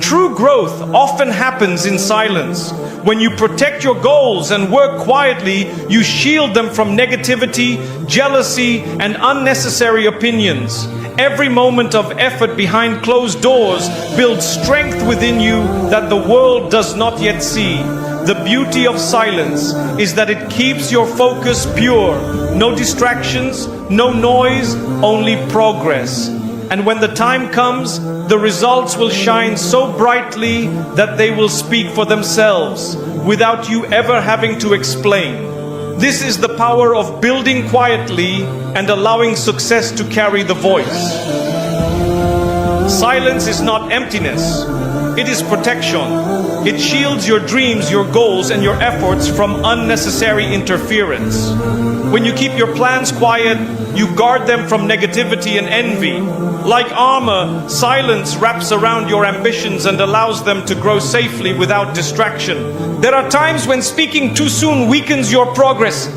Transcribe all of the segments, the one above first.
True growth often happens in silence. When you protect your goals and work quietly, you shield them from negativity, jealousy, and unnecessary opinions. Every moment of effort behind closed doors builds strength within you that the world does not yet see. The beauty of silence is that it keeps your focus pure. No distractions, no noise, only progress. And when the time comes, the results will shine so brightly that they will speak for themselves without you ever having to explain. This is the power of building quietly and allowing success to carry the voice. Silence is not emptiness, it is protection. It shields your dreams, your goals, and your efforts from unnecessary interference. When you keep your plans quiet, you guard them from negativity and envy. Like armor, silence wraps around your ambitions and allows them to grow safely without distraction. There are times when speaking too soon weakens your progress.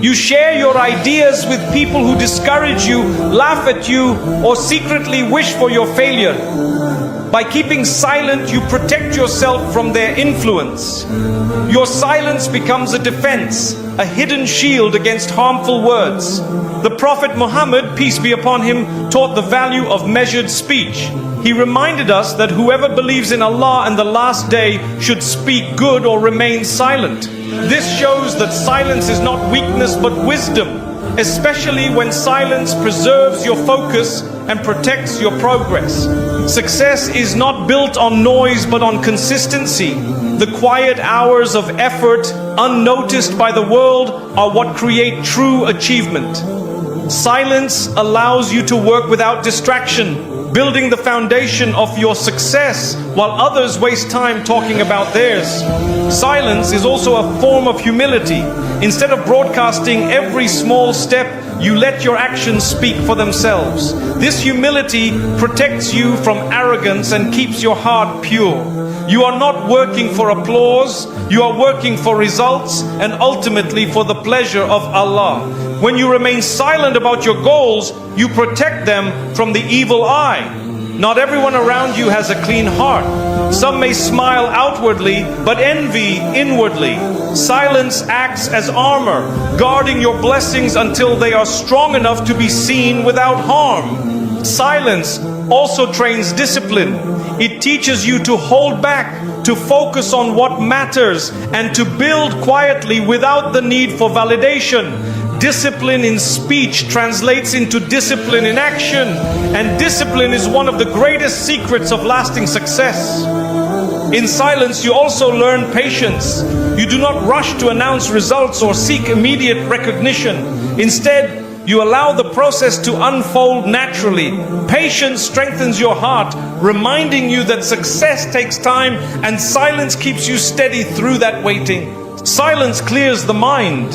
You share your ideas with people who discourage you, laugh at you, or secretly wish for your failure. By keeping silent, you protect yourself from their influence. Your silence becomes a defense, a hidden shield against harmful words. The Prophet Muhammad, peace be upon him, taught the value of measured speech. He reminded us that whoever believes in Allah and the last day should speak good or remain silent. This shows that silence is not weakness but wisdom, especially when silence preserves your focus and protects your progress. Success is not built on noise but on consistency. The quiet hours of effort, unnoticed by the world, are what create true achievement. Silence allows you to work without distraction, building the foundation of your success while others waste time talking about theirs. Silence is also a form of humility. Instead of broadcasting every small step, you let your actions speak for themselves. This humility protects you from arrogance and keeps your heart pure. You are not working for applause, you are working for results and ultimately for the pleasure of Allah. When you remain silent about your goals, you protect them from the evil eye. Not everyone around you has a clean heart. Some may smile outwardly, but envy inwardly. Silence acts as armor, guarding your blessings until they are strong enough to be seen without harm. Silence also trains discipline. It teaches you to hold back, to focus on what matters, and to build quietly without the need for validation. Discipline in speech translates into discipline in action, and discipline is one of the greatest secrets of lasting success. In silence, you also learn patience. You do not rush to announce results or seek immediate recognition. Instead, you allow the process to unfold naturally. Patience strengthens your heart, reminding you that success takes time, and silence keeps you steady through that waiting. Silence clears the mind.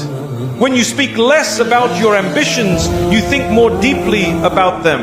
When you speak less about your ambitions, you think more deeply about them.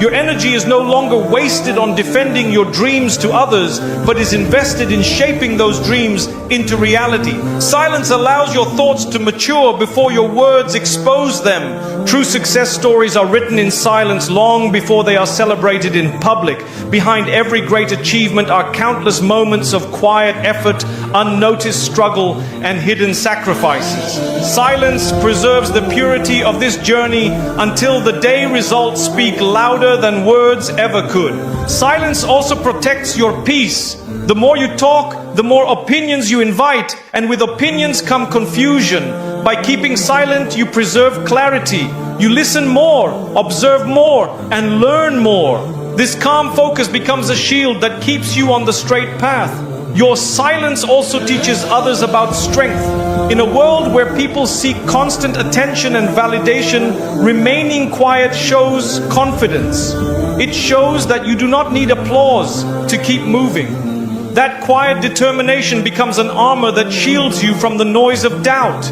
Your energy is no longer wasted on defending your dreams to others, but is invested in shaping those dreams into reality. Silence allows your thoughts to mature before your words expose them. True success stories are written in silence long before they are celebrated in public. Behind every great achievement are countless moments of quiet effort, unnoticed struggle, and hidden sacrifices. Silence preserves the purity of this journey until the day results speak louder than words ever could. Silence also protects your peace. The more you talk, the more opinions you invite, and with opinions come confusion. By keeping silent, you preserve clarity. You listen more, observe more, and learn more. This calm focus becomes a shield that keeps you on the straight path. Your silence also teaches others about strength. In a world where people seek constant attention and validation, remaining quiet shows confidence. It shows that you do not need applause to keep moving. That quiet determination becomes an armor that shields you from the noise of doubt.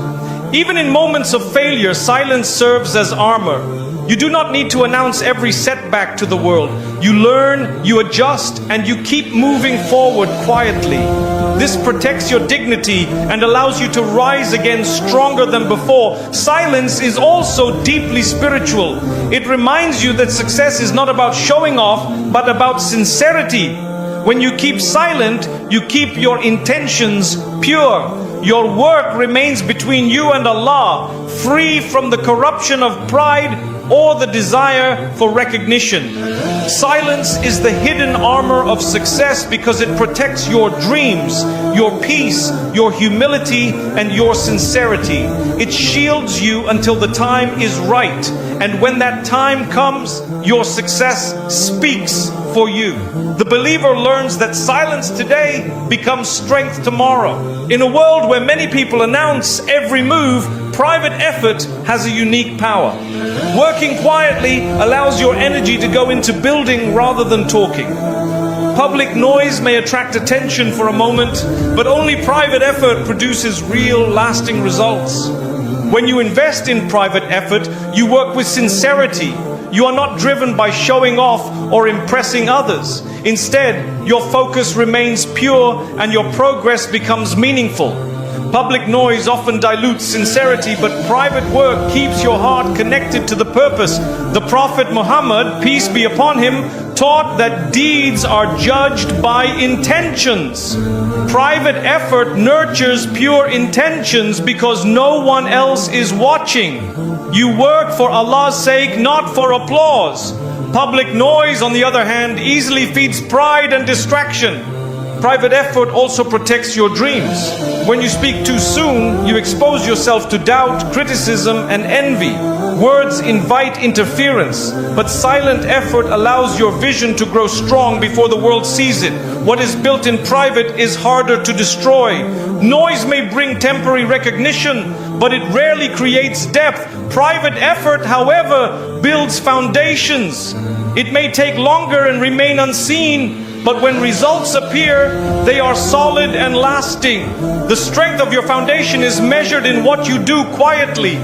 Even in moments of failure, silence serves as armor. You do not need to announce every setback to the world. You learn, you adjust, and you keep moving forward quietly. This protects your dignity and allows you to rise again stronger than before. Silence is also deeply spiritual. It reminds you that success is not about showing off, but about sincerity. When you keep silent, you keep your intentions pure. Your work remains between you and Allah, free from the corruption of pride or the desire for recognition. Silence is the hidden armor of success because it protects your dreams, your peace, your humility, and your sincerity. It shields you until the time is right, and when that time comes, your success speaks for you. The believer learns that silence today becomes strength tomorrow. In a world where many people announce every move, private effort has a unique power. Working quietly allows your energy to go into building rather than talking. Public noise may attract attention for a moment, but only private effort produces real, lasting results. When you invest in private effort, you work with sincerity. You are not driven by showing off or impressing others. Instead, your focus remains pure and your progress becomes meaningful. Public noise often dilutes sincerity, but private work keeps your heart connected to the purpose. The Prophet Muhammad, peace be upon him, taught that deeds are judged by intentions. Private effort nurtures pure intentions because no one else is watching. You work for Allah's sake, not for applause. Public noise, on the other hand, easily feeds pride and distraction. Private effort also protects your dreams. When you speak too soon, you expose yourself to doubt, criticism, and envy. Words invite interference, but silent effort allows your vision to grow strong before the world sees it. What is built in private is harder to destroy. Noise may bring temporary recognition, but it rarely creates depth. Private effort, however, builds foundations. It may take longer and remain unseen, but when results appear, they are solid and lasting. The strength of your foundation is measured in what you do quietly.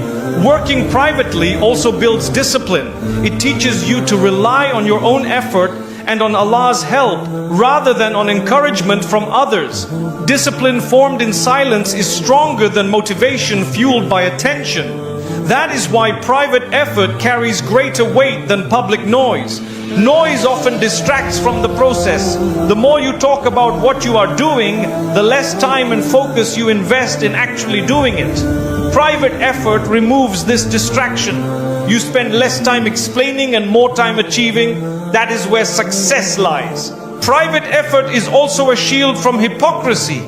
Working privately also builds discipline. It teaches you to rely on your own effort and on Allah's help rather than on encouragement from others. Discipline formed in silence is stronger than motivation fueled by attention. That is why private effort carries greater weight than public noise. Noise often distracts from the process. The more you talk about what you are doing, the less time and focus you invest in actually doing it. Private effort removes this distraction. You spend less time explaining and more time achieving. That is where success lies. Private effort is also a shield from hypocrisy.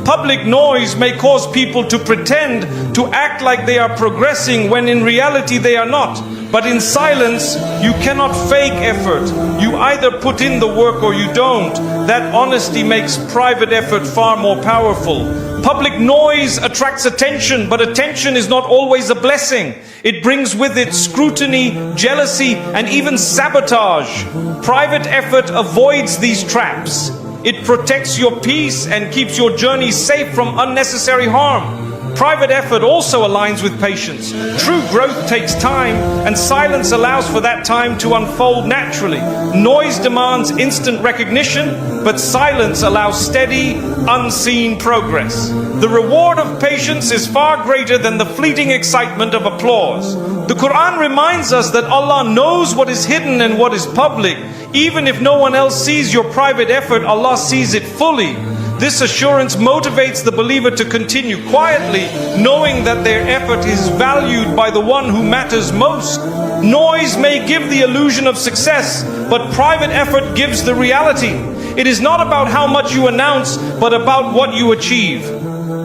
Public noise may cause people to pretend, to act like they are progressing when in reality they are not. But in silence, you cannot fake effort. You either put in the work or you don't. That honesty makes private effort far more powerful. Public noise attracts attention, but attention is not always a blessing. It brings with it scrutiny, jealousy, and even sabotage. Private effort avoids these traps. It protects your peace and keeps your journey safe from unnecessary harm. Private effort also aligns with patience. True growth takes time, and silence allows for that time to unfold naturally. Noise demands instant recognition, but silence allows steady, unseen progress. The reward of patience is far greater than the fleeting excitement of applause. The Quran reminds us that Allah knows what is hidden and what is public. Even if no one else sees your private effort, Allah sees it fully. This assurance motivates the believer to continue quietly, knowing that their effort is valued by the one who matters most. Noise may give the illusion of success, but private effort gives the reality. It is not about how much you announce, but about what you achieve.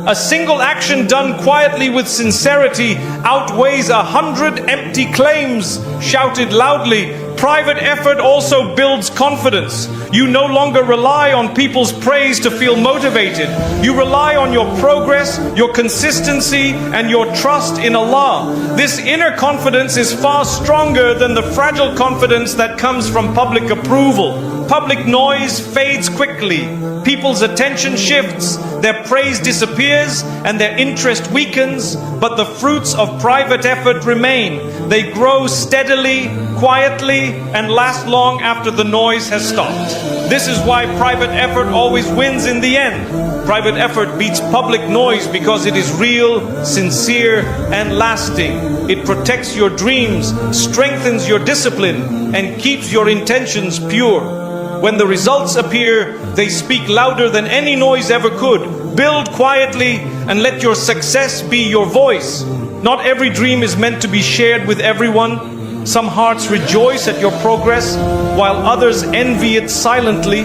A single action done quietly with sincerity outweighs 100 empty claims shouted loudly. Private effort also builds confidence. You no longer rely on people's praise to feel motivated. You rely on your progress, your consistency, and your trust in Allah. This inner confidence is far stronger than the fragile confidence that comes from public approval. Public noise fades quickly. People's attention shifts, their praise disappears, and their interest weakens, but the fruits of private effort remain. They grow steadily, quietly, and last long after the noise has stopped. This is why private effort always wins in the end. Private effort beats public noise because it is real, sincere, and lasting. It protects your dreams, strengthens your discipline, and keeps your intentions pure. When the results appear, they speak louder than any noise ever could. Build quietly and let your success be your voice. Not every dream is meant to be shared with everyone. Some hearts rejoice at your progress, while others envy it silently.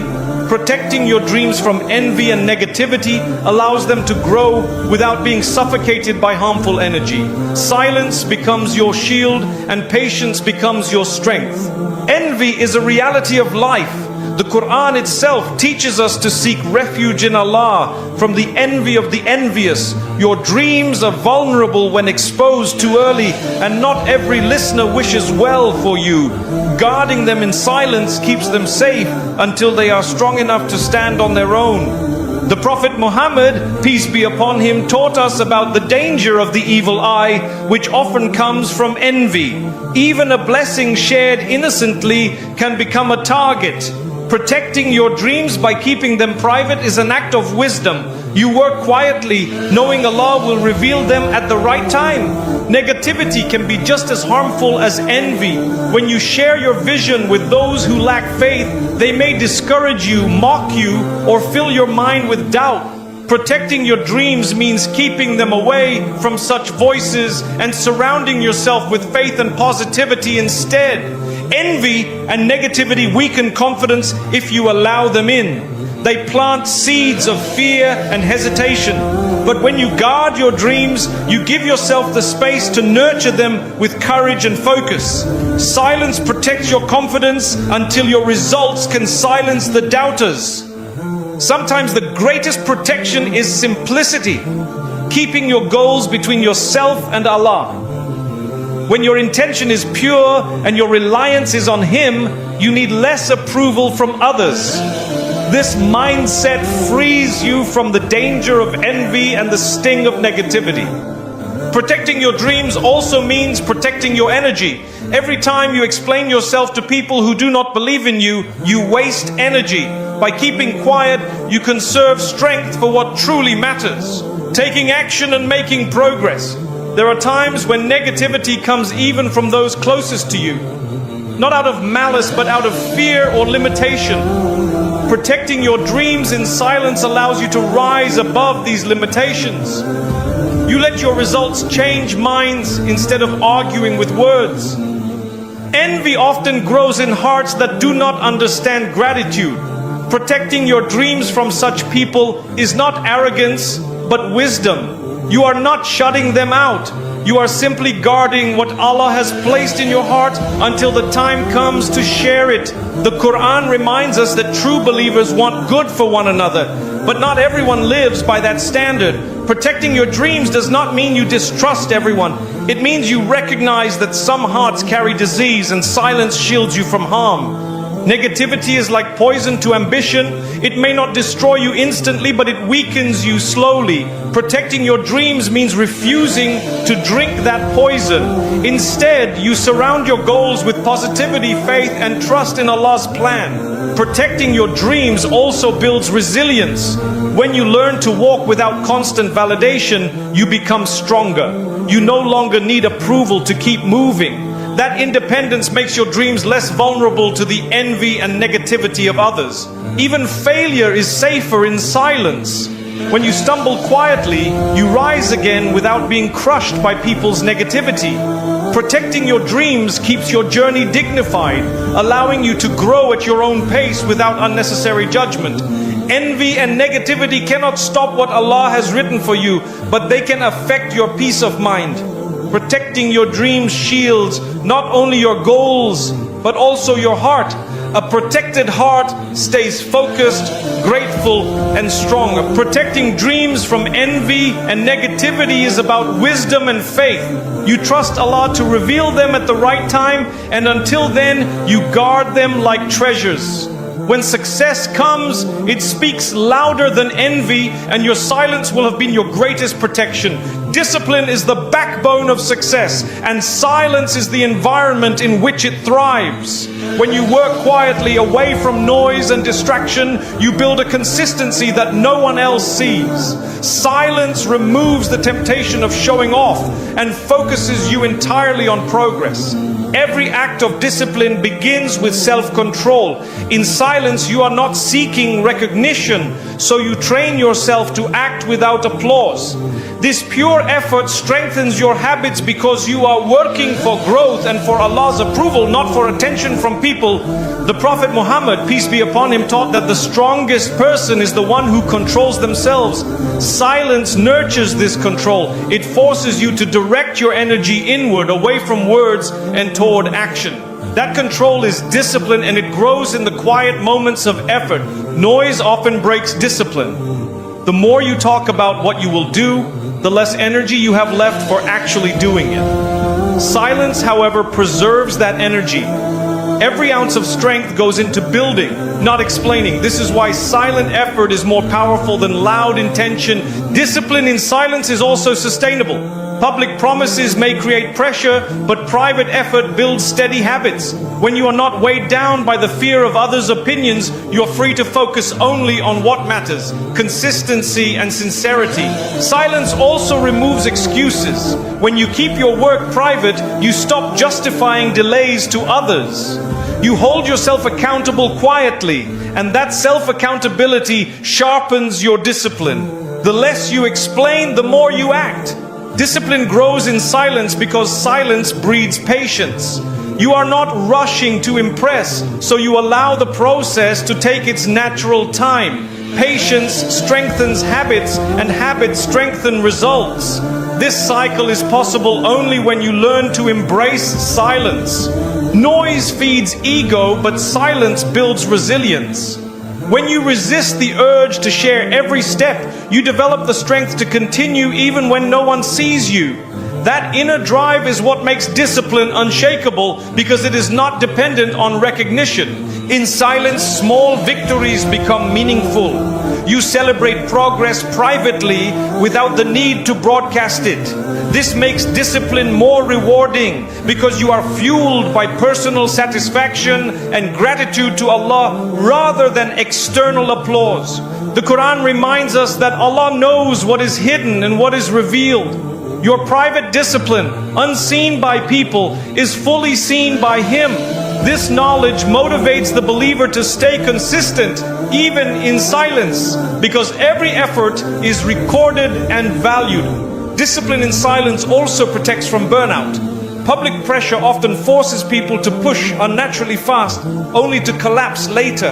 Protecting your dreams from envy and negativity allows them to grow without being suffocated by harmful energy. Silence becomes your shield and patience becomes your strength. Envy is a reality of life. The Quran itself teaches us to seek refuge in Allah from the envy of the envious. Your dreams are vulnerable when exposed too early, and not every listener wishes well for you. Guarding them in silence keeps them safe until they are strong enough to stand on their own. The Prophet Muhammad, peace be upon him, taught us about the danger of the evil eye, which often comes from envy. Even a blessing shared innocently can become a target. Protecting your dreams by keeping them private is an act of wisdom. You work quietly, knowing Allah will reveal them at the right time. Negativity can be just as harmful as envy. When you share your vision with those who lack faith, they may discourage you, mock you, or fill your mind with doubt. Protecting your dreams means keeping them away from such voices and surrounding yourself with faith and positivity instead. Envy and negativity weaken confidence if you allow them in. They plant seeds of fear and hesitation. But when you guard your dreams, you give yourself the space to nurture them with courage and focus. Silence protects your confidence until your results can silence the doubters. Sometimes the greatest protection is simplicity, keeping your goals between yourself and Allah. When your intention is pure and your reliance is on Him, you need less approval from others. This mindset frees you from the danger of envy and the sting of negativity. Protecting your dreams also means protecting your energy. Every time you explain yourself to people who do not believe in you, you waste energy. By keeping quiet, you conserve strength for what truly matters. Taking action and making progress. There are times when negativity comes even from those closest to you. Not out of malice, but out of fear or limitation. Protecting your dreams in silence allows you to rise above these limitations. You let your results change minds instead of arguing with words. Envy often grows in hearts that do not understand gratitude. Protecting your dreams from such people is not arrogance, but wisdom. You are not shutting them out. You are simply guarding what Allah has placed in your heart until the time comes to share it. The Quran reminds us that true believers want good for one another, but not everyone lives by that standard. Protecting your dreams does not mean you distrust everyone. It means you recognize that some hearts carry disease and silence shields you from harm. Negativity is like poison to ambition. It may not destroy you instantly, but it weakens you slowly. Protecting your dreams means refusing to drink that poison. Instead, you surround your goals with positivity, faith, and trust in Allah's plan. Protecting your dreams also builds resilience. When you learn to walk without constant validation, you become stronger. You no longer need approval to keep moving. That independence makes your dreams less vulnerable to the envy and negativity of others. Even failure is safer in silence. When you stumble quietly, you rise again without being crushed by people's negativity. Protecting your dreams keeps your journey dignified, allowing you to grow at your own pace without unnecessary judgment. Envy and negativity cannot stop what Allah has written for you, but they can affect your peace of mind. Protecting your dreams shields not only your goals, but also your heart. A protected heart stays focused, grateful, and strong. Protecting dreams from envy and negativity is about wisdom and faith. You trust Allah to reveal them at the right time, and until then, you guard them like treasures. When success comes, it speaks louder than envy, and your silence will have been your greatest protection. Discipline is the backbone of success, and silence is the environment in which it thrives. When you work quietly away from noise and distraction, you build a consistency that no one else sees. Silence removes the temptation of showing off and focuses you entirely on progress. Every act of discipline begins with self-control. In silence, you are not seeking recognition, so you train yourself to act without applause. This pure effort strengthens your habits because you are working for growth and for Allah's approval, not for attention from people. The Prophet Muhammad, peace be upon him, taught that the strongest person is the one who controls themselves. Silence nurtures this control. It forces you to direct your energy inward, away from words and toward action. That control is discipline, and it grows in the quiet moments of effort. Noise often breaks discipline. The more you talk about what you will do, the less energy you have left for actually doing it. Silence, however, preserves that energy. Every ounce of strength goes into building, not explaining. This is why silent effort is more powerful than loud intention. Discipline in silence is also sustainable. Public promises may create pressure, but private effort builds steady habits. When you are not weighed down by the fear of others' opinions, you're free to focus only on what matters: consistency and sincerity. Silence also removes excuses. When you keep your work private, you stop justifying delays to others. You hold yourself accountable quietly, and that self-accountability sharpens your discipline. The less you explain, the more you act. Discipline grows in silence because silence breeds patience. You are not rushing to impress, so you allow the process to take its natural time. Patience strengthens habits, and habits strengthen results. This cycle is possible only when you learn to embrace silence. Noise feeds ego, but silence builds resilience. When you resist the urge to share every step, you develop the strength to continue even when no one sees you. That inner drive is what makes discipline unshakable, because it is not dependent on recognition. In silence, small victories become meaningful. You celebrate progress privately without the need to broadcast it. This makes discipline more rewarding because you are fueled by personal satisfaction and gratitude to Allah rather than external applause. The Quran reminds us that Allah knows what is hidden and what is revealed. Your private discipline, unseen by people, is fully seen by Him. This knowledge motivates the believer to stay consistent even in silence, because every effort is recorded and valued. Discipline in silence also protects from burnout. Public pressure often forces people to push unnaturally fast, only to collapse later.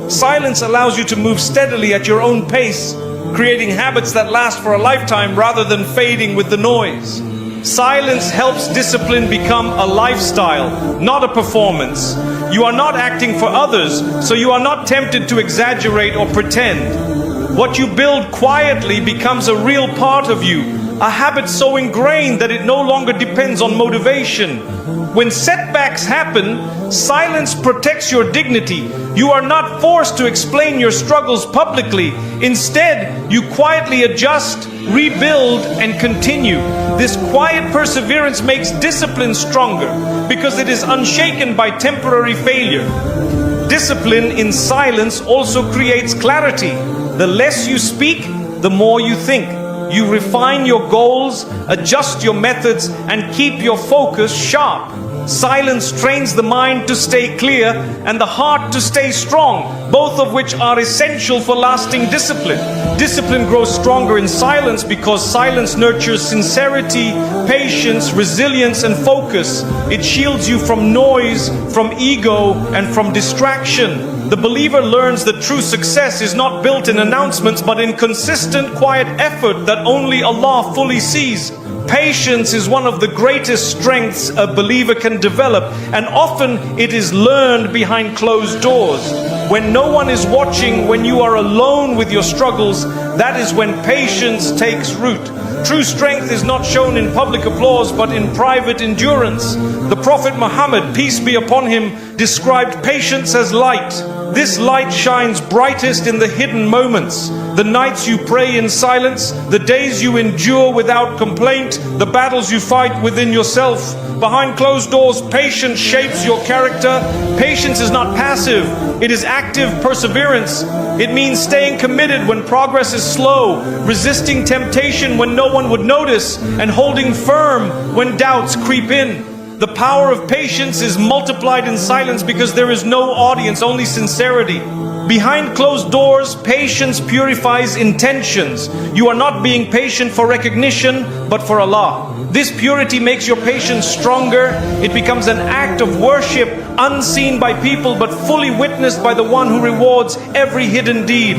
Silence allows you to move steadily at your own pace, creating habits that last for a lifetime rather than fading with the noise. Silence helps discipline become a lifestyle, not a performance. You are not acting for others, so you are not tempted to exaggerate or pretend. What you build quietly becomes a real part of you, a habit so ingrained that it no longer depends on motivation. When setbacks happen, silence protects your dignity. You are not forced to explain your struggles publicly. Instead, you quietly adjust, rebuild, and continue. This quiet perseverance makes discipline stronger because it is unshaken by temporary failure. Discipline in silence also creates clarity. The less you speak, the more you think. You refine your goals, adjust your methods, and keep your focus sharp. Silence trains the mind to stay clear and the heart to stay strong, both of which are essential for lasting discipline. Discipline grows stronger in silence because silence nurtures sincerity, patience, resilience, and focus. It shields you from noise, from ego, and from distraction. The believer learns that true success is not built in announcements, but in consistent, quiet effort that only Allah fully sees. Patience is one of the greatest strengths a believer can develop, and often it is learned behind closed doors. When no one is watching, when you are alone with your struggles, that is when patience takes root. True strength is not shown in public applause, but in private endurance. The Prophet Muhammad, peace be upon him, described patience as light. This light shines brightest in the hidden moments. The nights you pray in silence, the days you endure without complaint, the battles you fight within yourself. Behind closed doors, patience shapes your character. Patience is not passive, it is active perseverance. It means staying committed when progress is slow, resisting temptation when no one would notice, and holding firm when doubts creep in. The power of patience is multiplied in silence because there is no audience, only sincerity. Behind closed doors, patience purifies intentions. You are not being patient for recognition, but for Allah. This purity makes your patience stronger. It becomes an act of worship, unseen by people, but fully witnessed by the one who rewards every hidden deed.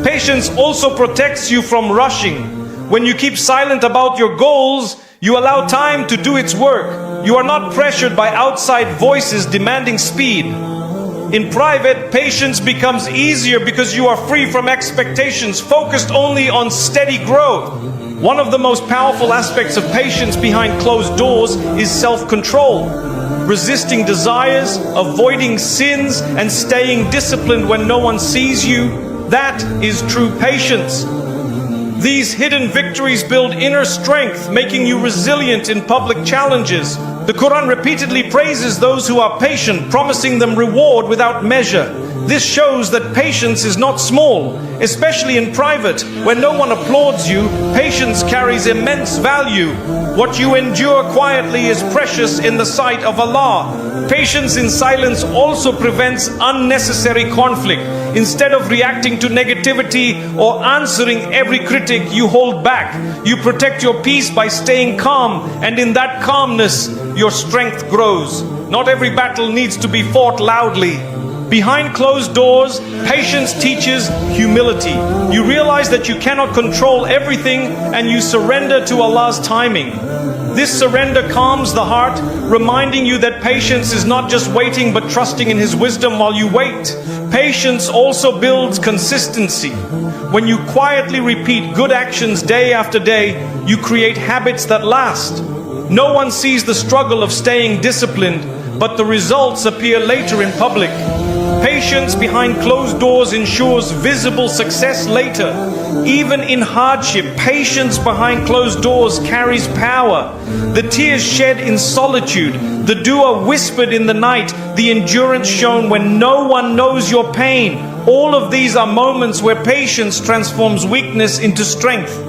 Patience also protects you from rushing. When you keep silent about your goals, you allow time to do its work. You are not pressured by outside voices demanding speed. In private, patience becomes easier because you are free from expectations, focused only on steady growth. One of the most powerful aspects of patience behind closed doors is self-control. Resisting desires, avoiding sins, and staying disciplined when no one sees you, that is true patience. These hidden victories build inner strength, making you resilient in public challenges. The Quran repeatedly praises those who are patient, promising them reward without measure. This shows that patience is not small, especially in private. When no one applauds you, patience carries immense value. What you endure quietly is precious in the sight of Allah. Patience in silence also prevents unnecessary conflict. Instead of reacting to negativity or answering every critic, you hold back. You protect your peace by staying calm, and in that calmness, your strength grows. Not every battle needs to be fought loudly. Behind closed doors, patience teaches humility. You realize that you cannot control everything, and you surrender to Allah's timing. This surrender calms the heart, reminding you that patience is not just waiting but trusting in His wisdom while you wait. Patience also builds consistency. When you quietly repeat good actions day after day, you create habits that last. No one sees the struggle of staying disciplined, but the results appear later in public. Patience behind closed doors ensures visible success later. Even in hardship, patience behind closed doors carries power. The tears shed in solitude, the dua whispered in the night, the endurance shown when no one knows your pain. All of these are moments where patience transforms weakness into strength.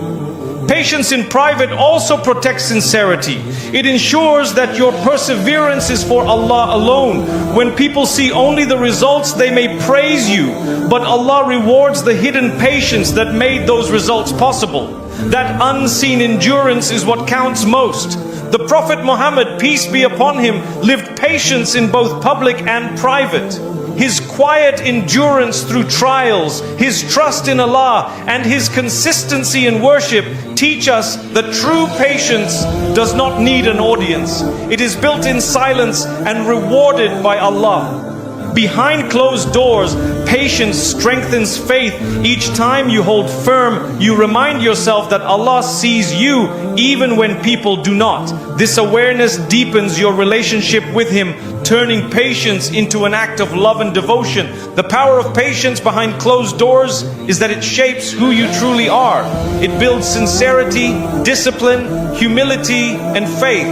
Patience in private also protects sincerity. It ensures that your perseverance is for Allah alone. When people see only the results, they may praise you, but Allah rewards the hidden patience that made those results possible. That unseen endurance is what counts most. The Prophet Muhammad, peace be upon him, lived patience in both public and private. His quiet endurance through trials, his trust in Allah, and his consistency in worship teach us that true patience does not need an audience. It is built in silence and rewarded by Allah. Behind closed doors, patience strengthens faith. Each time you hold firm, you remind yourself that Allah sees you even when people do not. This awareness deepens your relationship with Him, turning patience into an act of love and devotion. The power of patience behind closed doors is that it shapes who you truly are. It builds sincerity, discipline, humility, and faith.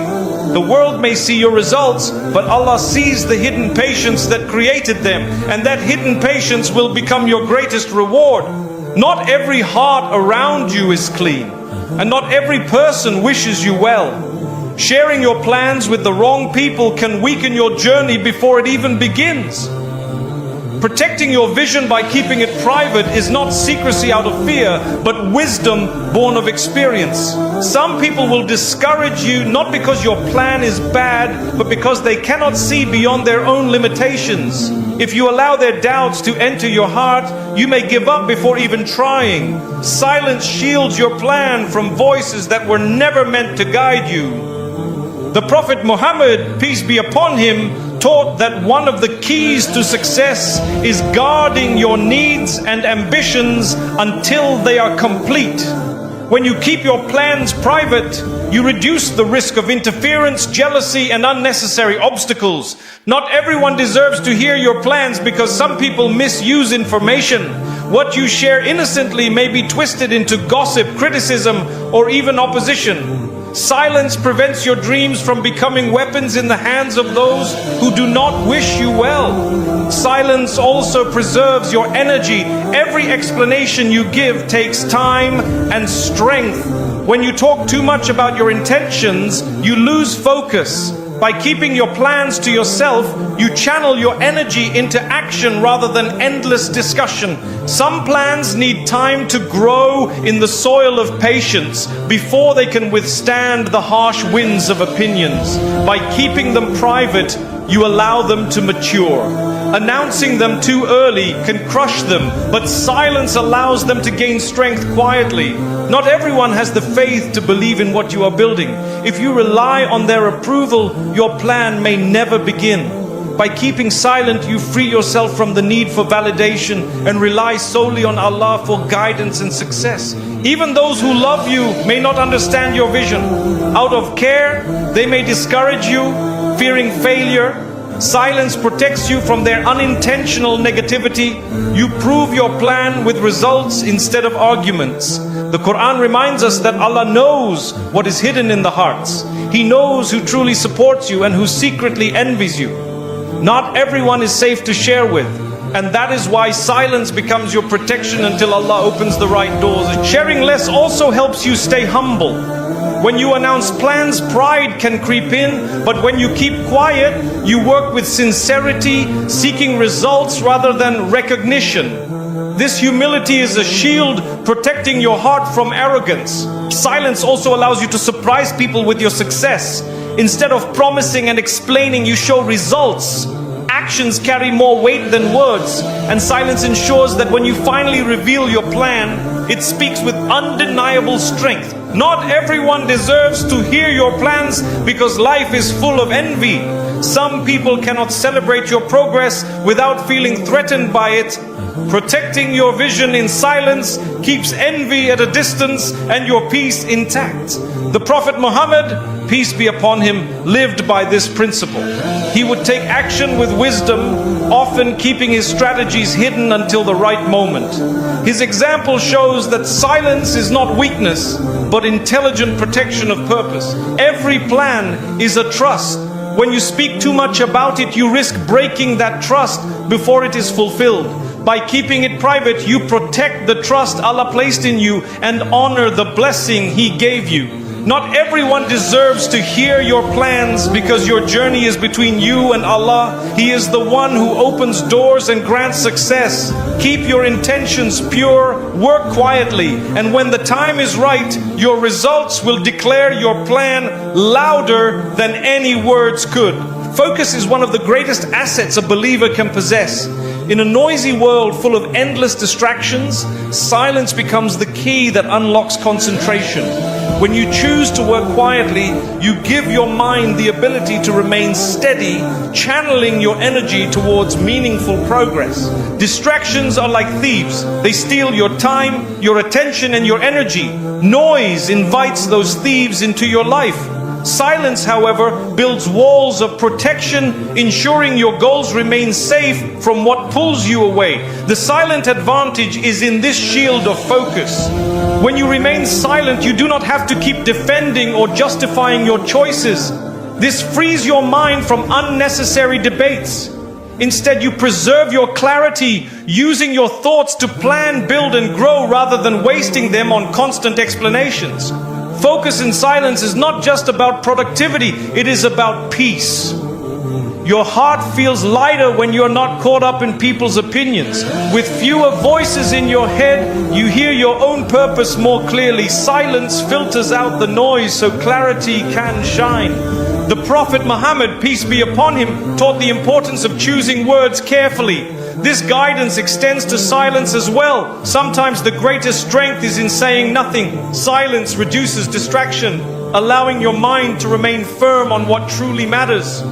The world may see your results, but Allah sees the hidden patience that created them, and that hidden patience will become your greatest reward. Not every heart around you is clean, and not every person wishes you well. Sharing your plans with the wrong people can weaken your journey before it even begins. Protecting your vision by keeping it private is not secrecy out of fear, but wisdom born of experience. Some people will discourage you not because your plan is bad, but because they cannot see beyond their own limitations. If you allow their doubts to enter your heart, you may give up before even trying. Silence shields your plan from voices that were never meant to guide you. The Prophet Muhammad, peace be upon him, taught that one of the keys to success is guarding your needs and ambitions until they are complete. When you keep your plans private, you reduce the risk of interference, jealousy, and unnecessary obstacles. Not everyone deserves to hear your plans because some people misuse information. What you share innocently may be twisted into gossip, criticism, or even opposition. Silence prevents your dreams from becoming weapons in the hands of those who do not wish you well. Silence also preserves your energy. Every explanation you give takes time and strength. When you talk too much about your intentions, you lose focus. By keeping your plans to yourself, you channel your energy into action rather than endless discussion. Some plans need time to grow in the soil of patience before they can withstand the harsh winds of opinions. By keeping them private, you allow them to mature. Announcing them too early can crush them, but silence allows them to gain strength quietly. Not everyone has the faith to believe in what you are building. If you rely on their approval, your plan may never begin. By keeping silent, you free yourself from the need for validation and rely solely on Allah for guidance and success. Even those who love you may not understand your vision. Out of care, they may discourage you, fearing failure. Silence protects you from their unintentional negativity. You prove your plan with results instead of arguments. The Quran reminds us that Allah knows what is hidden in the hearts. He knows who truly supports you and who secretly envies you. Not everyone is safe to share with, and that is why silence becomes your protection until Allah opens the right doors. Sharing less also helps you stay humble. When you announce plans, pride can creep in, but when you keep quiet, you work with sincerity, seeking results rather than recognition. This humility is a shield protecting your heart from arrogance. Silence also allows you to surprise people with your success. Instead of promising and explaining, you show results. Actions carry more weight than words, and silence ensures that when you finally reveal your plan, it speaks with undeniable strength. Not everyone deserves to hear your plans because life is full of envy. Some people cannot celebrate your progress without feeling threatened by it. Protecting your vision in silence keeps envy at a distance and your peace intact. The Prophet Muhammad, peace be upon him, lived by this principle. He would take action with wisdom, often keeping his strategies hidden until the right moment. His example shows that silence is not weakness, but intelligent protection of purpose. Every plan is a trust. When you speak too much about it, you risk breaking that trust before it is fulfilled. By keeping it private, you protect the trust Allah placed in you and honor the blessing He gave you. Not everyone deserves to hear your plans because your journey is between you and Allah. He is the one who opens doors and grants success. Keep your intentions pure, work quietly, and when the time is right, your results will declare your plan louder than any words could. Focus is one of the greatest assets a believer can possess. In a noisy world full of endless distractions, silence becomes the key that unlocks concentration. When you choose to work quietly, you give your mind the ability to remain steady, channeling your energy towards meaningful progress. Distractions are like thieves. They steal your time, your attention, and your energy. Noise invites those thieves into your life. Silence, however, builds walls of protection, ensuring your goals remain safe from what pulls you away. The silent advantage is in this shield of focus. When you remain silent, you do not have to keep defending or justifying your choices. This frees your mind from unnecessary debates. Instead, you preserve your clarity, using your thoughts to plan, build, and grow rather than wasting them on constant explanations. Focus in silence is not just about productivity, it is about peace. Your heart feels lighter when you're not caught up in people's opinions. With fewer voices in your head, you hear your own purpose more clearly. Silence filters out the noise so clarity can shine. The Prophet Muhammad, peace be upon him, taught the importance of choosing words carefully. This guidance extends to silence as well. Sometimes the greatest strength is in saying nothing. Silence reduces distraction, allowing your mind to remain firm on what truly matters.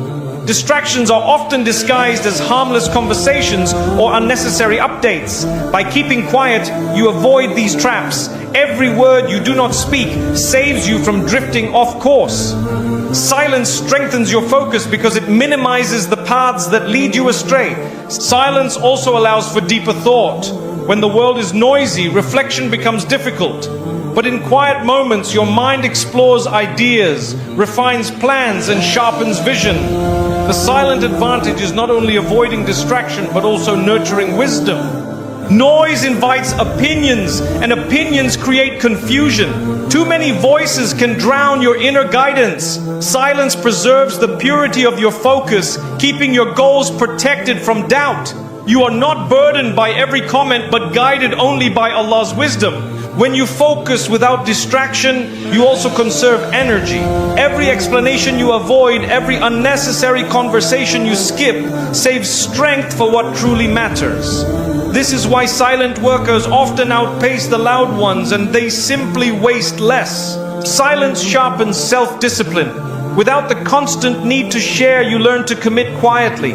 Distractions are often disguised as harmless conversations or unnecessary updates. By keeping quiet, you avoid these traps. Every word you do not speak saves you from drifting off course. Silence strengthens your focus because it minimizes the paths that lead you astray. Silence also allows for deeper thought. When the world is noisy, reflection becomes difficult. But in quiet moments, your mind explores ideas, refines plans, and sharpens vision. The silent advantage is not only avoiding distraction, but also nurturing wisdom. Noise invites opinions, and opinions create confusion. Too many voices can drown your inner guidance. Silence preserves the purity of your focus, keeping your goals protected from doubt. You are not burdened by every comment, but guided only by Allah's wisdom. When you focus without distraction, you also conserve energy. Every explanation you avoid, every unnecessary conversation you skip, saves strength for what truly matters. This is why silent workers often outpace the loud ones, and they simply waste less. Silence sharpens self-discipline. Without the constant need to share, you learn to commit quietly.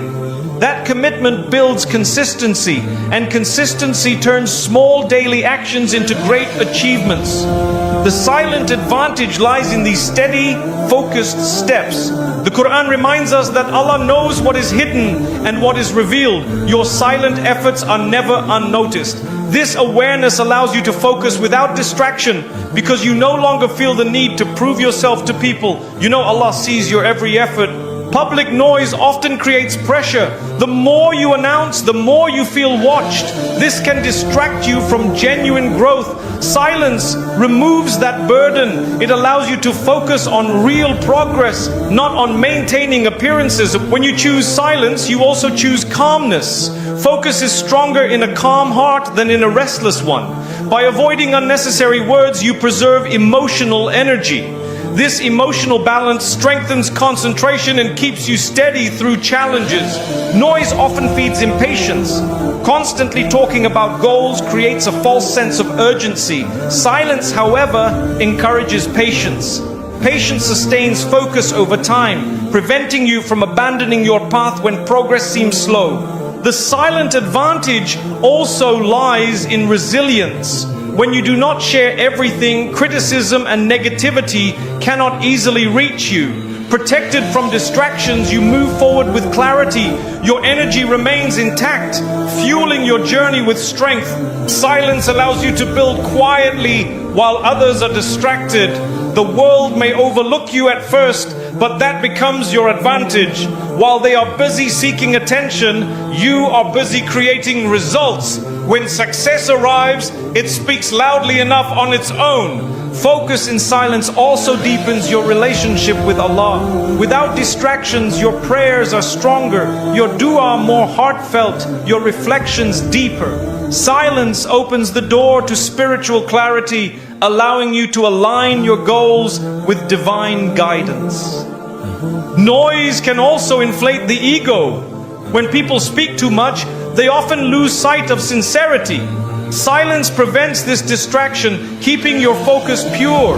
That commitment builds consistency, and consistency turns small daily actions into great achievements. The silent advantage lies in these steady, focused steps. The Quran reminds us that Allah knows what is hidden and what is revealed. Your silent efforts are never unnoticed. This awareness allows you to focus without distraction, because you no longer feel the need to prove yourself to people. You know Allah sees your every effort. Public noise often creates pressure. The more you announce, the more you feel watched. This can distract you from genuine growth. Silence removes that burden. It allows you to focus on real progress, not on maintaining appearances. When you choose silence, you also choose calmness. Focus is stronger in a calm heart than in a restless one. By avoiding unnecessary words, you preserve emotional energy. This emotional balance strengthens concentration and keeps you steady through challenges. Noise often feeds impatience. Constantly talking about goals creates a false sense of urgency. Silence, however, encourages patience. Patience sustains focus over time, preventing you from abandoning your path when progress seems slow. The silent advantage also lies in resilience. When you do not share everything, criticism and negativity cannot easily reach you. Protected from distractions, you move forward with clarity. Your energy remains intact, fueling your journey with strength. Silence allows you to build quietly while others are distracted. The world may overlook you at first, but that becomes your advantage. While they are busy seeking attention, you are busy creating results. When success arrives, it speaks loudly enough on its own. Focus in silence also deepens your relationship with Allah. Without distractions, your prayers are stronger, your dua more heartfelt, your reflections deeper. Silence opens the door to spiritual clarity, allowing you to align your goals with divine guidance. Noise can also inflate the ego. When people speak too much, they often lose sight of sincerity. Silence prevents this distraction, keeping your focus pure.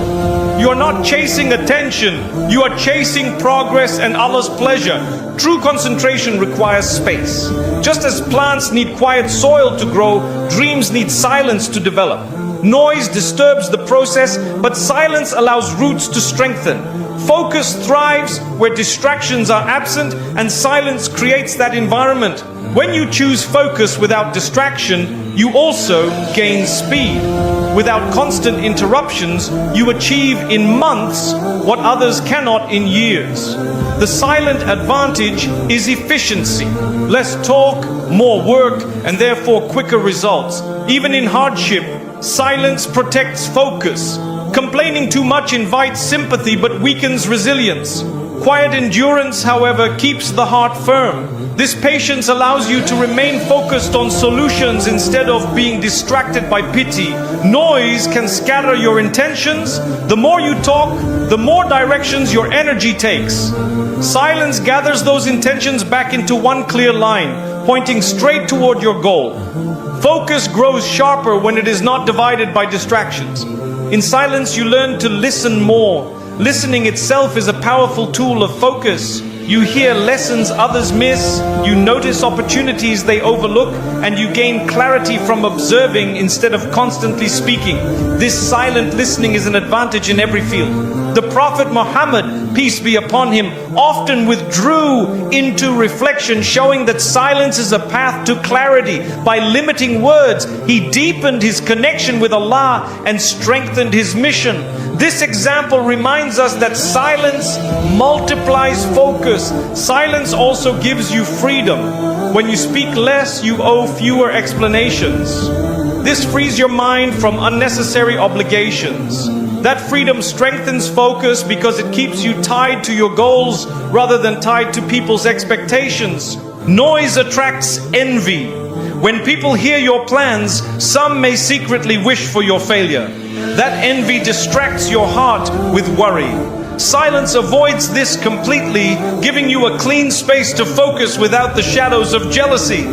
You are not chasing attention, you are chasing progress and Allah's pleasure. True concentration requires space. Just as plants need quiet soil to grow, dreams need silence to develop. Noise disturbs the process, but silence allows roots to strengthen. Focus thrives where distractions are absent, and silence creates that environment. When you choose focus without distraction, you also gain speed. Without constant interruptions, you achieve in months what others cannot in years. The silent advantage is efficiency. Less talk, more work, and therefore quicker results. Even in hardship, silence protects focus. Complaining too much invites sympathy but weakens resilience. Quiet endurance, however, keeps the heart firm. This patience allows you to remain focused on solutions instead of being distracted by pity. Noise can scatter your intentions. The more you talk, the more directions your energy takes. Silence gathers those intentions back into one clear line, pointing straight toward your goal. Focus grows sharper when it is not divided by distractions. In silence, you learn to listen more. Listening itself is a powerful tool of focus. You hear lessons others miss, you notice opportunities they overlook, and you gain clarity from observing instead of constantly speaking. This silent listening is an advantage in every field. The Prophet Muhammad, peace be upon him, often withdrew into reflection, showing that silence is a path to clarity. By limiting words, he deepened his connection with Allah and strengthened his mission. This example reminds us that silence multiplies focus. Silence also gives you freedom. When you speak less, you owe fewer explanations. This frees your mind from unnecessary obligations. That freedom strengthens focus because it keeps you tied to your goals rather than tied to people's expectations. Noise attracts envy. When people hear your plans, some may secretly wish for your failure. That envy distracts your heart with worry. Silence avoids this completely, giving you a clean space to focus without the shadows of jealousy.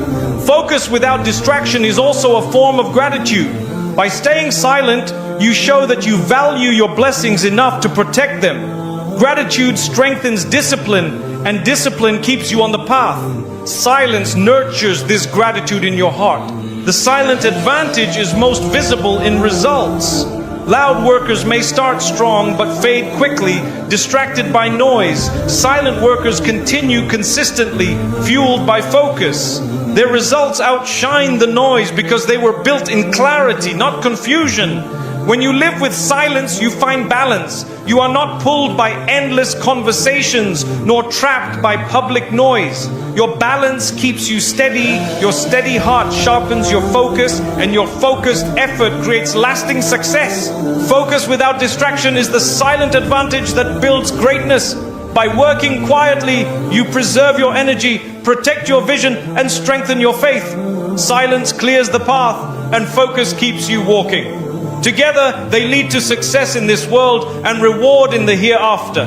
Focus without distraction is also a form of gratitude. By staying silent, you show that you value your blessings enough to protect them. Gratitude strengthens discipline, and discipline keeps you on the path. Silence nurtures this gratitude in your heart. The silent advantage is most visible in results. Loud workers may start strong but fade quickly, distracted by noise. Silent workers continue consistently, fueled by focus. Their results outshine the noise because they were built in clarity, not confusion. When you live with silence, you find balance. You are not pulled by endless conversations, nor trapped by public noise. Your balance keeps you steady, your steady heart sharpens your focus, and your focused effort creates lasting success. Focus without distraction is the silent advantage that builds greatness. By working quietly, you preserve your energy, protect your vision, and strengthen your faith. Silence clears the path, and focus keeps you walking. Together, they lead to success in this world and reward in the hereafter.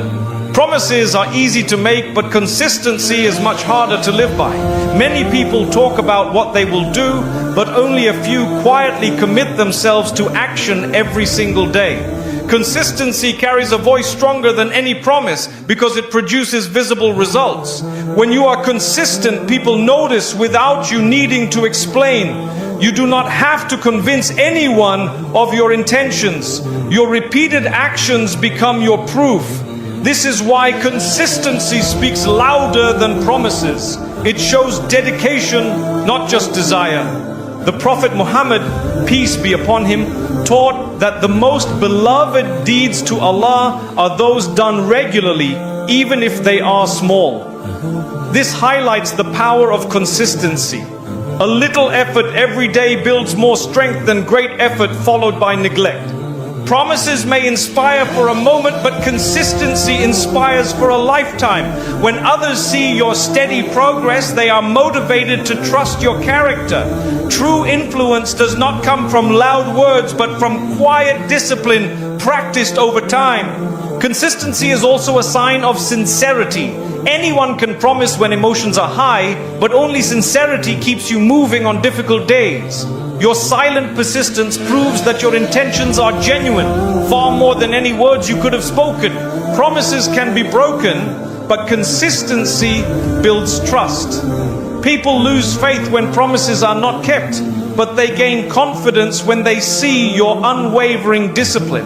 Promises are easy to make, but consistency is much harder to live by. Many people talk about what they will do, but only a few quietly commit themselves to action every single day. Consistency carries a voice stronger than any promise because it produces visible results. When you are consistent, people notice without you needing to explain. You do not have to convince anyone of your intentions. Your repeated actions become your proof. This is why consistency speaks louder than promises. It shows dedication, not just desire. The Prophet Muhammad, peace be upon him, taught that the most beloved deeds to Allah are those done regularly, even if they are small. This highlights the power of consistency. A little effort every day builds more strength than great effort followed by neglect. Promises may inspire for a moment, but consistency inspires for a lifetime. When others see your steady progress, they are motivated to trust your character. True influence does not come from loud words, but from quiet discipline practiced over time. Consistency is also a sign of sincerity. Anyone can promise when emotions are high, but only sincerity keeps you moving on difficult days. Your silent persistence proves that your intentions are genuine, far more than any words you could have spoken. Promises can be broken, but consistency builds trust. People lose faith when promises are not kept, but they gain confidence when they see your unwavering discipline.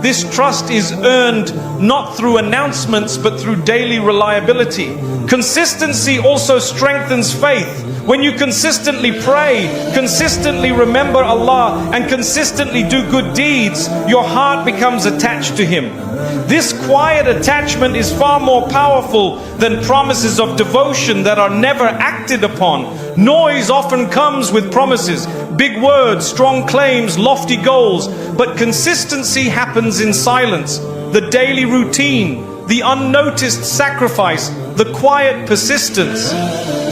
This trust is earned not through announcements, but through daily reliability. Consistency also strengthens faith. When you consistently pray, consistently remember Allah, and consistently do good deeds, your heart becomes attached to Him. This quiet attachment is far more powerful than promises of devotion that are never acted upon. Noise often comes with promises, big words, strong claims, lofty goals, but consistency happens in silence. The daily routine, the unnoticed sacrifice, the quiet persistence.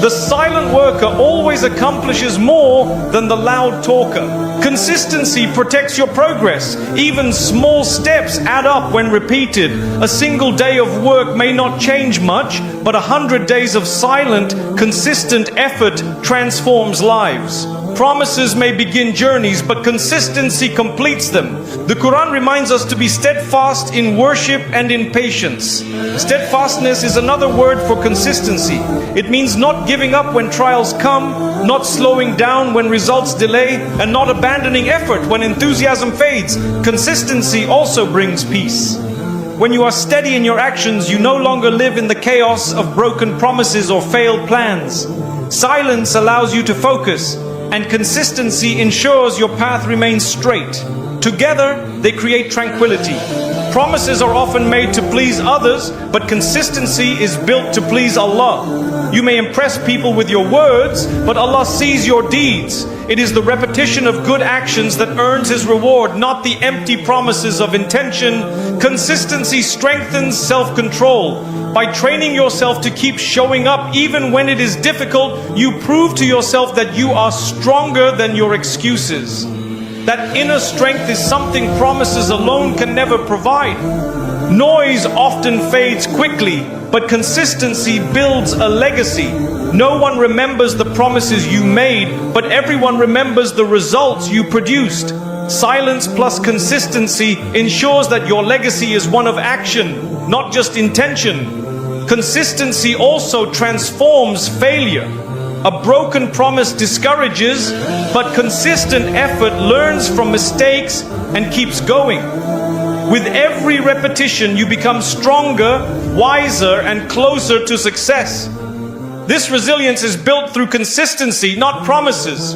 The silent worker always accomplishes more than the loud talker. Consistency protects your progress. Even small steps add up when repeated. A single day of work may not change much, but 100 days of silent, consistent effort transforms lives. Promises may begin journeys, but consistency completes them. The Quran reminds us to be steadfast in worship and in patience. Steadfastness is another word for consistency. It means not giving up when trials come, not slowing down when results delay, and not abandoning effort when enthusiasm fades. Consistency also brings peace. When you are steady in your actions, you no longer live in the chaos of broken promises or failed plans. Silence allows you to focus, and consistency ensures your path remains straight. Together, they create tranquility. Promises are often made to please others, but consistency is built to please Allah. You may impress people with your words, but Allah sees your deeds. It is the repetition of good actions that earns His reward, not the empty promises of intention. Consistency strengthens self-control. By training yourself to keep showing up even when it is difficult, you prove to yourself that you are stronger than your excuses. That inner strength is something promises alone can never provide. Noise often fades quickly, but consistency builds a legacy. No one remembers the promises you made, but everyone remembers the results you produced. Silence plus consistency ensures that your legacy is one of action, not just intention. Consistency also transforms failure. A broken promise discourages, but consistent effort learns from mistakes and keeps going. With every repetition, you become stronger, wiser, and closer to success. This resilience is built through consistency, not promises.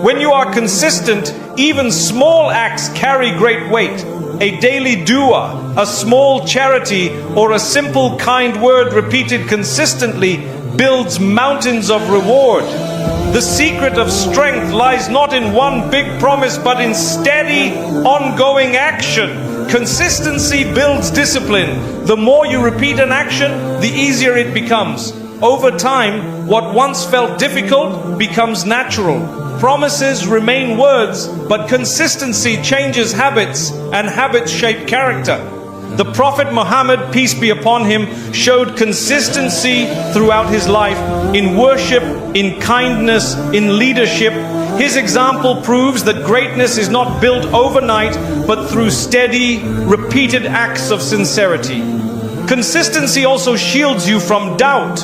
When you are consistent, even small acts carry great weight. A daily dua, a small charity, or a simple kind word repeated consistently builds mountains of reward. The secret of strength lies not in one big promise, but in steady, ongoing action. Consistency builds discipline. The more you repeat an action, the easier it becomes. Over time, what once felt difficult becomes natural. Promises remain words, but consistency changes habits, and habits shape character. The Prophet Muhammad, peace be upon him, showed consistency throughout his life in worship, in kindness, in leadership. His example proves that greatness is not built overnight, but through steady, repeated acts of sincerity. Consistency also shields you from doubt.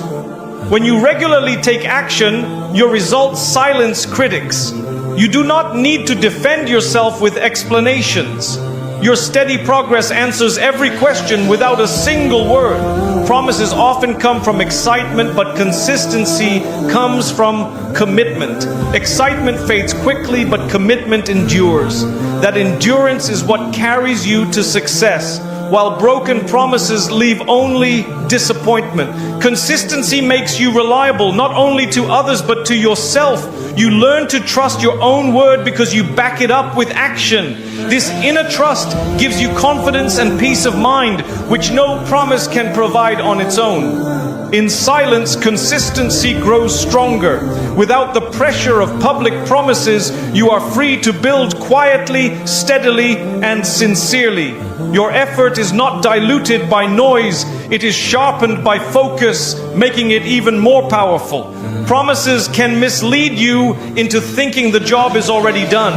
When you regularly take action, your results silence critics. You do not need to defend yourself with explanations. Your steady progress answers every question without a single word. Promises often come from excitement, but consistency comes from commitment. Excitement fades quickly, but commitment endures. That endurance is what carries you to success, while broken promises leave only disappointment. Consistency makes you reliable, not only to others, but to yourself. You learn to trust your own word because you back it up with action. This inner trust gives you confidence and peace of mind, which no promise can provide on its own. In silence, consistency grows stronger. Without the pressure of public promises, you are free to build quietly, steadily, and sincerely. Your effort is not diluted by noise, it is sharpened by focus, making it even more powerful. Promises can mislead you into thinking the job is already done.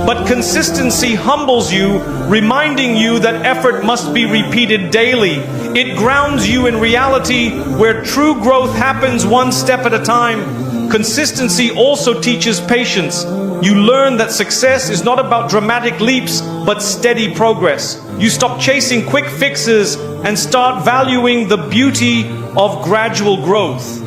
But consistency humbles you, reminding you that effort must be repeated daily. It grounds you in reality, where true growth happens one step at a time. Consistency also teaches patience. You learn that success is not about dramatic leaps, but steady progress. You stop chasing quick fixes and start valuing the beauty of gradual growth.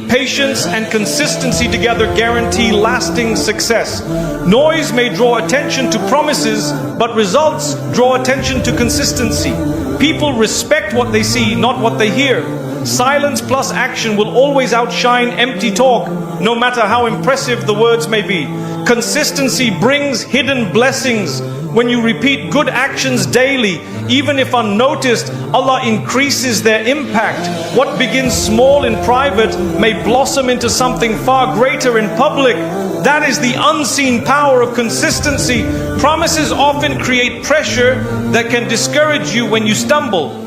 Patience and consistency together guarantee lasting success. Noise may draw attention to promises, but results draw attention to consistency. People respect what they see, not what they hear. Silence plus action will always outshine empty talk, no matter how impressive the words may be. Consistency brings hidden blessings. When you repeat good actions daily, even if unnoticed, Allah increases their impact. What begins small in private may blossom into something far greater in public. That is the unseen power of consistency. Promises often create pressure that can discourage you when you stumble.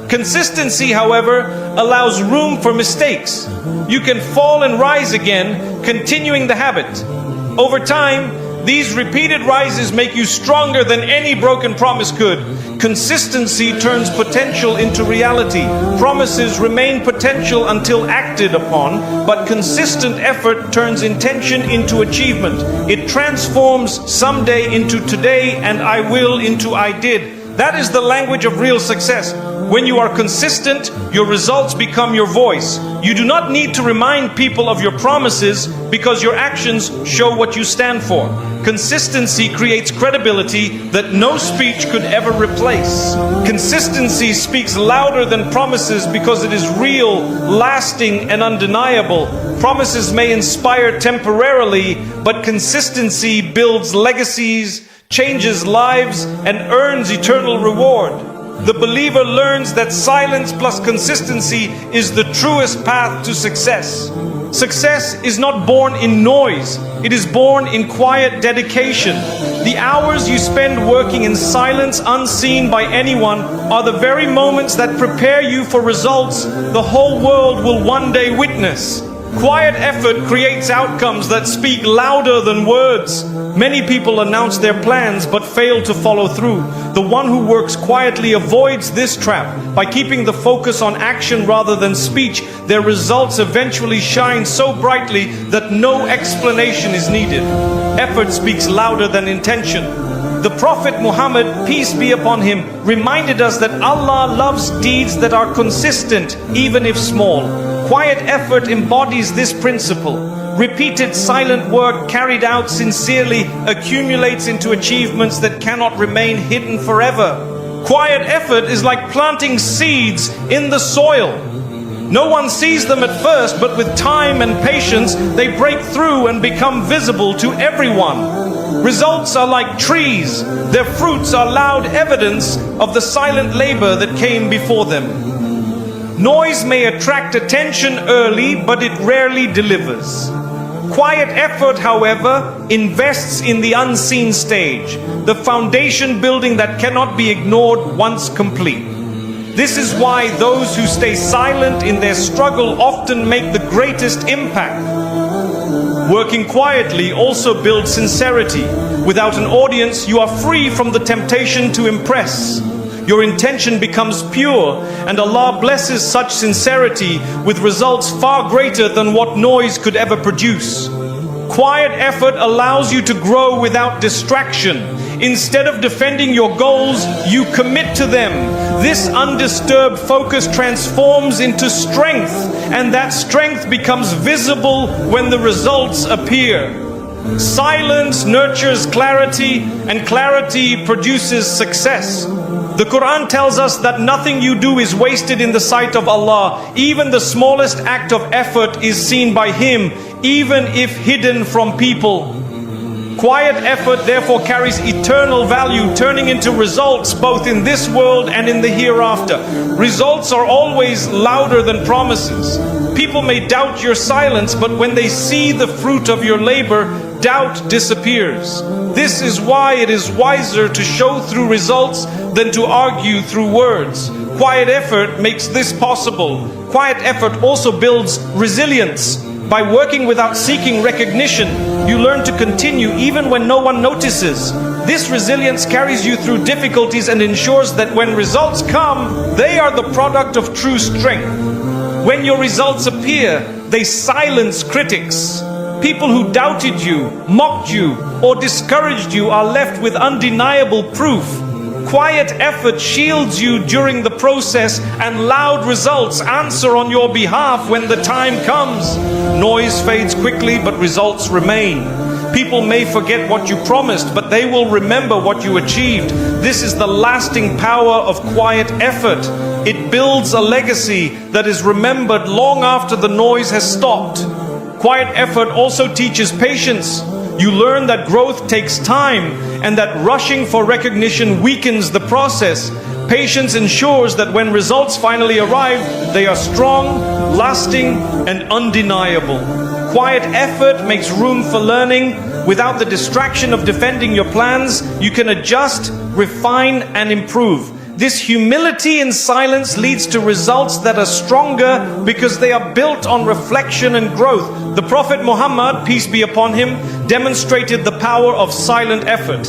Consistency, however, allows room for mistakes. You can fall and rise again, continuing the habit. Over time, these repeated rises make you stronger than any broken promise could. Consistency turns potential into reality. Promises remain potential until acted upon, but consistent effort turns intention into achievement. It transforms someday into today and I will into I did. That is the language of real success. When you are consistent, your results become your voice. You do not need to remind people of your promises because your actions show what you stand for. Consistency creates credibility that no speech could ever replace. Consistency speaks louder than promises because it is real, lasting, and undeniable. Promises may inspire temporarily, but consistency builds legacies, changes lives, and earns eternal reward. The believer learns that silence plus consistency is the truest path to success. Success is not born in noise, it is born in quiet dedication. The hours you spend working in silence, unseen by anyone, are the very moments that prepare you for results the whole world will one day witness. Quiet effort creates outcomes that speak louder than words. Many people announce their plans but fail to follow through. The one who works quietly avoids this trap. By keeping the focus on action rather than speech, their results eventually shine so brightly that no explanation is needed. Effort speaks louder than intention. The Prophet Muhammad, peace be upon him, reminded us that Allah loves deeds that are consistent, even if small. Quiet effort embodies this principle. Repeated silent work carried out sincerely accumulates into achievements that cannot remain hidden forever. Quiet effort is like planting seeds in the soil. No one sees them at first, but with time and patience, they break through and become visible to everyone. Results are like trees. Their fruits are loud evidence of the silent labor that came before them. Noise may attract attention early, but it rarely delivers. Quiet effort, however, invests in the unseen stage, the foundation building that cannot be ignored once complete. This is why those who stay silent in their struggle often make the greatest impact. Working quietly also builds sincerity. Without an audience, you are free from the temptation to impress. Your intention becomes pure, and Allah blesses such sincerity with results far greater than what noise could ever produce. Quiet effort allows you to grow without distraction. Instead of defending your goals, you commit to them. This undisturbed focus transforms into strength, and that strength becomes visible when the results appear. Silence nurtures clarity, and clarity produces success. The Quran tells us that nothing you do is wasted in the sight of Allah. Even the smallest act of effort is seen by Him, even if hidden from people. Quiet effort therefore carries eternal value, turning into results both in this world and in the hereafter. Results are always louder than promises. People may doubt your silence, but when they see the fruit of your labor, doubt disappears. This is why it is wiser to show through results than to argue through words. Quiet effort makes this possible. Quiet effort also builds resilience. By working without seeking recognition, you learn to continue even when no one notices. This resilience carries you through difficulties and ensures that when results come, they are the product of true strength. When your results appear, they silence critics. People who doubted you, mocked you, or discouraged you are left with undeniable proof. Quiet effort shields you during the process, and loud results answer on your behalf when the time comes. Noise fades quickly, but results remain. People may forget what you promised, but they will remember what you achieved. This is the lasting power of quiet effort. It builds a legacy that is remembered long after the noise has stopped. Quiet effort also teaches patience. You learn that growth takes time and that rushing for recognition weakens the process. Patience ensures that when results finally arrive, they are strong, lasting, and undeniable. Quiet effort makes room for learning. Without the distraction of defending your plans, you can adjust, refine, and improve. This humility in silence leads to results that are stronger because they are built on reflection and growth. The Prophet Muhammad, peace be upon him, demonstrated the power of silent effort.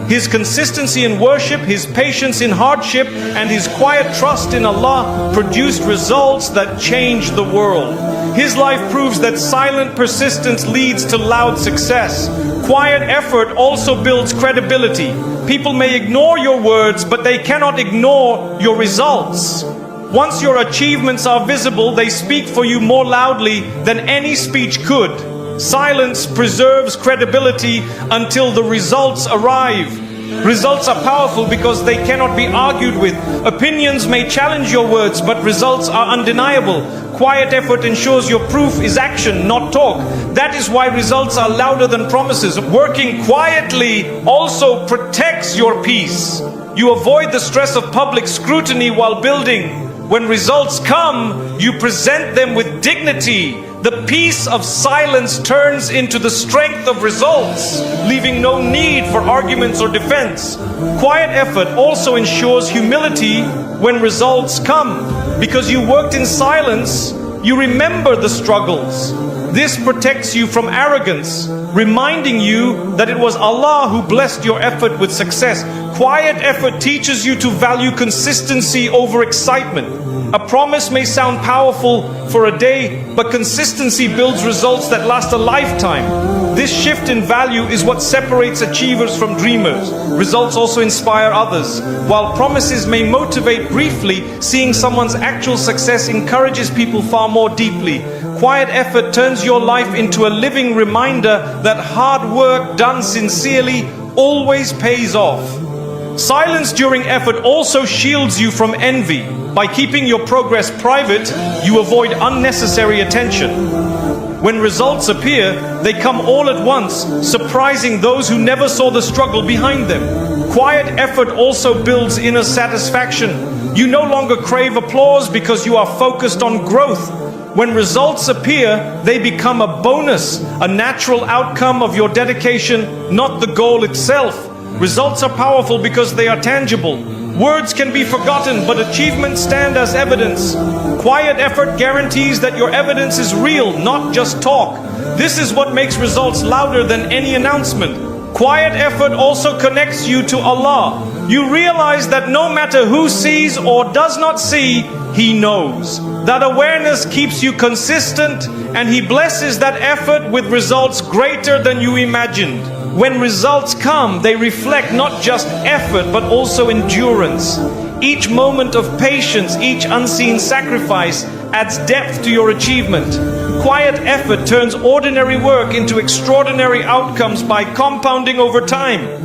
His consistency in worship, his patience in hardship, and his quiet trust in Allah produced results that changed the world. His life proves that silent persistence leads to loud success. Quiet effort also builds credibility. People may ignore your words, but they cannot ignore your results. Once your achievements are visible, they speak for you more loudly than any speech could. Silence preserves credibility until the results arrive. Results are powerful because they cannot be argued with. Opinions may challenge your words, but results are undeniable. Quiet effort ensures your proof is action, not talk. That is why results are louder than promises. Working quietly also protects your peace. You avoid the stress of public scrutiny while building. When results come, you present them with dignity. The peace of silence turns into the strength of results, leaving no need for arguments or defense. Quiet effort also ensures humility when results come. Because you worked in silence, you remember the struggles. This protects you from arrogance, reminding you that it was Allah who blessed your effort with success. Quiet effort teaches you to value consistency over excitement. A promise may sound powerful for a day, but consistency builds results that last a lifetime. This shift in value is what separates achievers from dreamers. Results also inspire others. While promises may motivate briefly, seeing someone's actual success encourages people far more deeply. Quiet effort turns your life into a living reminder that hard work done sincerely always pays off. Silence during effort also shields you from envy. By keeping your progress private, you avoid unnecessary attention. When results appear, they come all at once, surprising those who never saw the struggle behind them. Quiet effort also builds inner satisfaction. You no longer crave applause because you are focused on growth. When results appear, they become a bonus, a natural outcome of your dedication, not the goal itself. Results are powerful because they are tangible. Words can be forgotten, but achievements stand as evidence. Quiet effort guarantees that your evidence is real, not just talk. This is what makes results louder than any announcement. Quiet effort also connects you to Allah. You realize that no matter who sees or does not see, He knows. That awareness keeps you consistent, and He blesses that effort with results greater than you imagined. When results come, they reflect not just effort, but also endurance. Each moment of patience, each unseen sacrifice adds depth to your achievement. Quiet effort turns ordinary work into extraordinary outcomes by compounding over time.